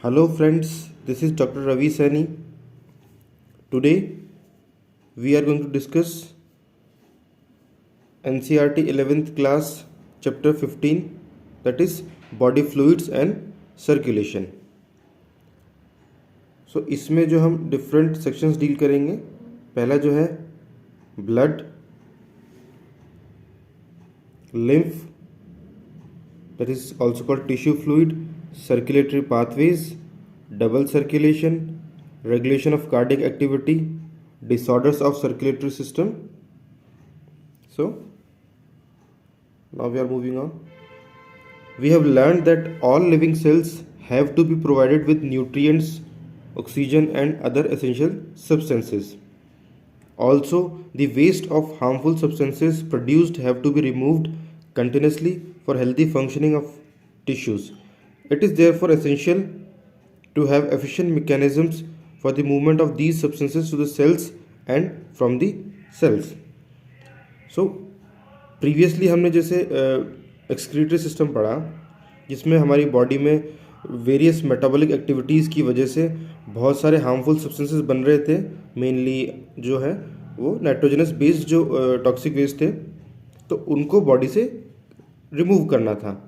Hello friends, this is Dr. Ravi Saini. Today we are going to discuss NCERT 11th class chapter 15, that is body fluids and circulation. So इसमें जो हम different sections deal करेंगे, पहला जो है blood, lymph, that is also called tissue fluid, circulatory pathways, double circulation, regulation of cardiac activity, disorders of circulatory system. So now we are moving on. We have learned that all living cells have to be provided with nutrients, oxygen and other essential substances. Also, the waste of harmful substances produced have to be removed continuously for healthy functioning of tissues. It is therefore essential to have efficient mechanisms for the movement of these substances to the cells and from the cells. So, previously हमने जैसे excretory system पढ़ा, जिसमें हमारी body में various metabolic activities की वजह से बहुत सारे हार्मफुल सब्सटेंसेस बन रहे थे. मेनली जो है वो नाइट्रोजनस बेस्ड जो टॉक्सिक वेस्ट थे, तो उनको बॉडी से रिमूव करना था.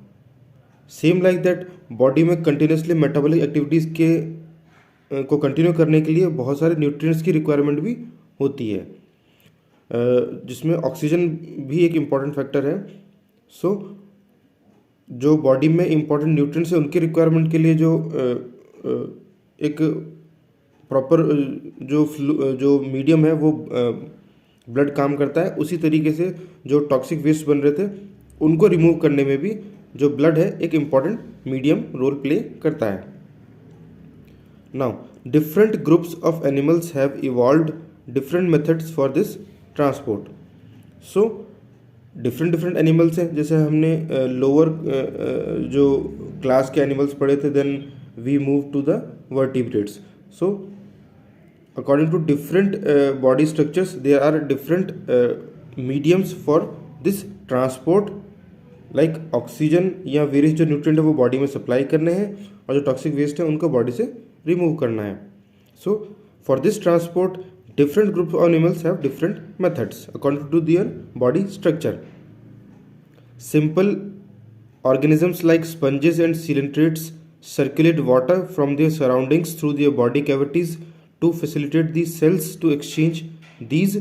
सेम लाइक दैट बॉडी में कंटिन्यूसली मेटाबॉलिक एक्टिविटीज़ के को कंटिन्यू करने के लिए बहुत सारे न्यूट्रिएंट्स की रिक्वायरमेंट भी होती है, जिसमें ऑक्सीजन भी एक इम्पॉर्टेंट फैक्टर है. सो जो बॉडी में इम्पॉर्टेंट न्यूट्रिएंट्स है उनकी रिक्वायरमेंट के लिए जो एक प्रॉपर जो मीडियम है वो ब्लड काम करता है. उसी तरीके से जो टॉक्सिक वेस्ट बन रहे थे उनको रिमूव करने में भी जो ब्लड है एक इम्पॉर्टेंट मीडियम रोल प्ले करता है. Now different groups of animals have evolved different methods for this transport. So different animals हैं, जैसे हमने लोअर जो क्लास के एनिमल्स पढ़े थे, then we move to the vertebrates. So according to different body structures there are different mediums for this transport, like oxygen या various जो nutrient है वो बॉडी में सप्लाई करने हैं और जो टॉक्सिक वेस्ट है उनको बॉडी से रिमूव करना है. So for this transport different groups of animals have different methods according to their body structure. Simple organisms like sponges and coelentrates circulate water from their surroundings through their body cavities to facilitate the cells to exchange these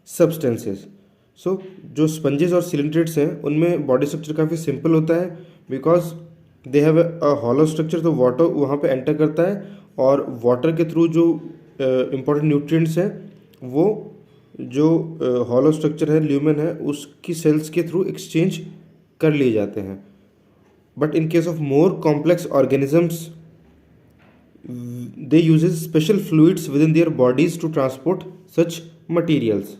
substances. So जो sponges और coelentrates हैं उनमें body structure काफ़ी simple होता है, because they have a hollow structure. तो water वहाँ पे enter करता है और water के थ्रू जो इम्पॉर्टेंट न्यूट्रिएंट्स हैं वो जो हॉलो स्ट्रक्चर है, ल्यूमेन है, उसकी सेल्स के थ्रू एक्सचेंज कर लिए जाते हैं. But in case of more complex organisms they uses special fluids within their bodies to transport such materials.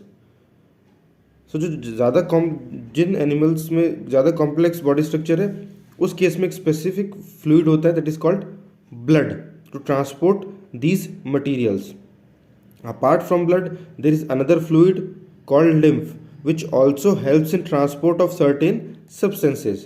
So जो ज़्यादा जिन एनिमल्स में ज़्यादा कॉम्प्लेक्स बॉडी स्ट्रक्चर है उस केस में एक स्पेसिफिक फ्लूइड होता है, that is called blood, to transport these materials. Apart from blood, there is another fluid called lymph, which also helps in transport of certain substances.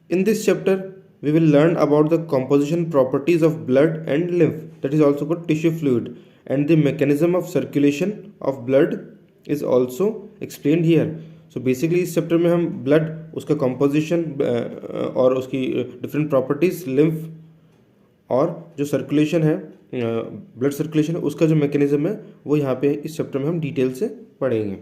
In this chapter, we will learn about the composition properties of blood and lymph, that is also called tissue fluid, and the mechanism of circulation of blood is also explained here. So basically इस chapter में हम blood, उसका composition और उसकी different properties, lymph और जो circulation है, blood circulation है, उसका जो मैकेनिज्म है वो यहाँ पे इस चैप्टर में हम डिटेल से पढ़ेंगे.